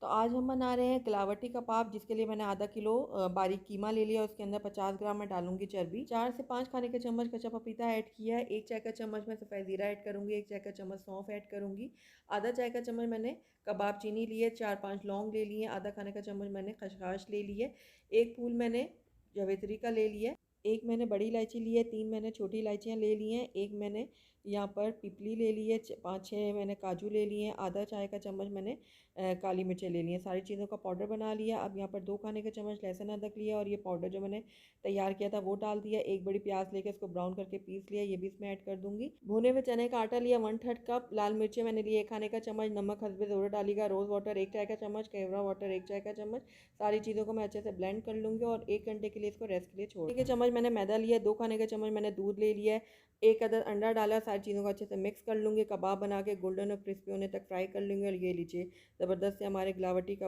तो आज हम बना रहे हैं गिलावटी कबाब, जिसके लिए मैंने आधा किलो बारीक कीमा ले लिया। उसके अंदर 50 ग्राम मैं डालूंगी चर्बी। 4 से 5 खाने के चम्मच कच्चा पपीता ऐड किया है। 1 चाय का चम्मच मैं सफ़ेद ज़ीरा ऐड करूंगी। 1 चाय का चम्मच सौंफ ऐड करूंगी। आधा चाय का चम्मच मैंने कबाब चीनी ली है। 4-5 लौंग ले लिए। आधा खाने का चम्मच मैंने खसखस ले ली है। 1 फूल मैंने जावित्री का ले लिया है। 1 मैंने बड़ी इलायची ली है। 3 मैंने छोटी इलायचियाँ ले ली हैं। 1 मैंने यहाँ पर पिपली ले ली है। 5-6 मैंने काजू ले लिए हैं। आधा चाय का चम्मच मैंने काली मिर्चें ले ली हैं। सारी चीज़ों का पाउडर बना लिया। अब यहाँ पर 2 खाने के चम्मच लहसुन अदरक लिया और ये पाउडर जो मैंने तैयार किया था वो डाल दिया। 1 बड़ी प्याज लेकर इसको ब्राउन करके पीस लिया, ये भी इसमें ऐड कर दूंगी। भुने हुए चने का आटा लिया 1/3 कप। लाल मिर्चें मैंने लिए 1 खाने का चम्मच। नमक हस्बे ज़रूरत डालिएगा। रोज़ वाटर 1 चाय का चम्मच। केवड़ा वाटर 1 चाय का चम्मच। सारी चीज़ों को मैं अच्छे से ब्लेंड कर लूँगी और 1 घंटे के लिए इसको रेस्ट के लिए छोड़। 1 चम्मच मैंने मैदा लिया। 2 खाने के चम्मच मैंने दूध ले लिया है। 1 अदद अंडा डाला। सारी चीज़ों को अच्छे से मिक्स कर लूँगी। कबाब बना के गोल्डन और क्रिस्पी होने तक फ्राई कर लूँगी और ये लीजिए ज़बरदस्त से हमारे गिलावटी कबाब